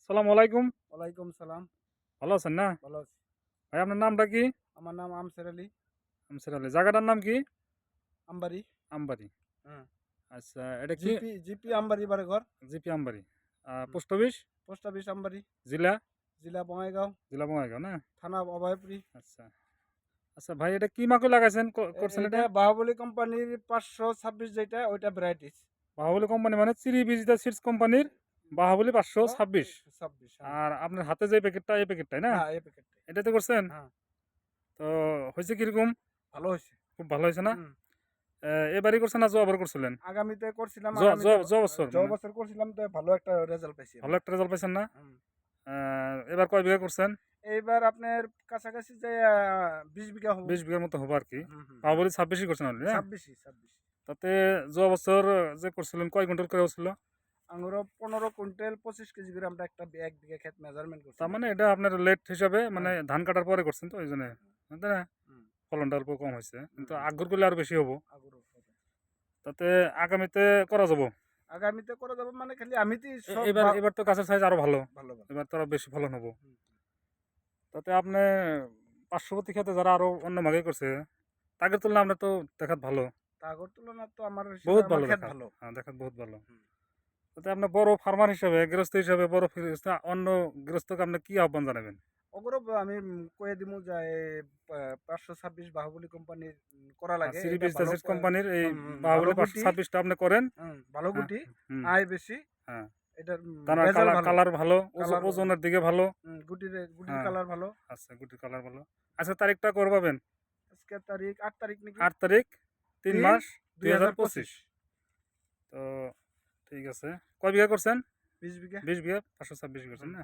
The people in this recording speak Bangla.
সালাম আলাইকুম। ওয়ালাইকুম সালাম। ভালো আছেন না? ভালো আছি। ভাই আপনার নামটা কি? আমার নাম আমসের আলী। আমসের আলী। জায়গাটার নাম কি? আমবাড়ি। আমবাড়ি। হুম। আচ্ছা, এটা কি? জিপি আমবাড়ি বাড়িঘর। জিপি আমবাড়ি। হুম। Post office? Post office Ambari. জেলা? জেলা বঙ্গাইগাঁও। জেলা বঙ্গাইগাঁও না? থানা অভয়পুরী। আচ্ছা। আচ্ছা ভাই, এটা কি মাকই লাগাইছেন করছেন এটা এটা? বাহুবলী কোম্পানির 526 যেটা ওইটা ভ্যারাইটিস। বাহুবলী কোম্পানি মানে চিরি বিজদা সিডস কোম্পানির বাহুবলী 526। 26 হ্যাঁ। আর আপনার হাতে যে প্যাকেটটা এই প্যাকেটটাই না? হ্যাঁ এই প্যাকেটটাই। এটাতে করছেন? হ্যাঁ তো হয়েছে কিরকম? ভালো হয়েছে। খুব ভালো হয়েছে না? হুম। এবারই করছেন না জবার করছিলেন? আগামীতে করছিলাম জ বছর জ মানে বছর করছিলাম তো ভালো একটা রেজাল্ট পাইছি ভালো আমি। একটা রেজাল্ট পাইছেন না? হুম। এবার কয় বিঘা করছেন? এইবার আপনার কাছাকাছি যে 20 বিঘা হবো। ২০ বিঘার মতো হবে আর কি। হুম হুম। বাহুবলী ২৬ই করছেন অলরেডি না? 26। তাতে যাওয়া বছর যে করছিলেন কয় কুইন্টাল করে হচ্ছিল? আঙুরও 15 কুইন্টাল 25 কেজি করে আমরা একটা 1 বিঘা ক্ষেত মেজারমেন্ট তার করছিলাম। মানে এটা আপনার লেট হিসাবে মানে হ্যাঁ। ধান কাটার পরে করছেন তো ওই জন্য, তাই না? হুম, ফলনটা অল্প কম হয়েছে, হুম, কিন্তু হুম। আগ্রহ করলে আরো বেশি হবো। আগুরও হবে। তাতে আগামীতে করা যাবো। আগামীতে করা যাবে মানে খালি আমিতেই সব এবার এবার তো গাছের সাইজ আরো ভালো। ভালো, ভালো। এবার তো আরো বেশি ফলন হবো। হুম। তাতে আপনি পার্শ্ববর্তী ক্ষেত্রে যারা আরো অন্য ভাগে করছে তাদের তুলনায় আপনার তো দেখাত ভালো, তাগর তুলনায় তো আমার হিসেবে বহুত আমার ভালো ক্ষেত দেখাত। ভালো। হ্যাঁ, দেখাত বহুত ভালো। হুম। তাতে আপনার বড় ফার্মার হিসেবে, গৃহস্থ হিসেবে, বড় গৃহস্থ অন্য গৃহস্থকে আপনি কি আহ্বান জানাবেন? ওগুলো আমি কয়ে দিমু যে 526 বাহুবলী কোম্পানির করা লাগে। সিরি এটা ভালো বিজনেস কোম্পানির এই ভালো বাহুবলী গুটি, 526টা আপনি করেন। ভালো হ্যাঁ, গুটি, হুম, আয় বেশি, হ্যাঁ। এটার দানার রেজাল্ট কালার ভালো, কালার ভালো, কালার ওজনের দিকে ভালো। গুটির হ্যাঁ, কালার ভালো। আচ্ছা, গুটির কালার ভালো। আচ্ছা, তারিখটা করবাবেন? আজকের তারিখ 8 তারিখ নাকি? ৮ তারিখ ৩ 3 মাস ২০২৫। 2025। তো ঠিক আছে। কয় বিঘা করছেন? 20 বিঘা। ২০ বিঘা ৫২৬ করছেন হুম, না?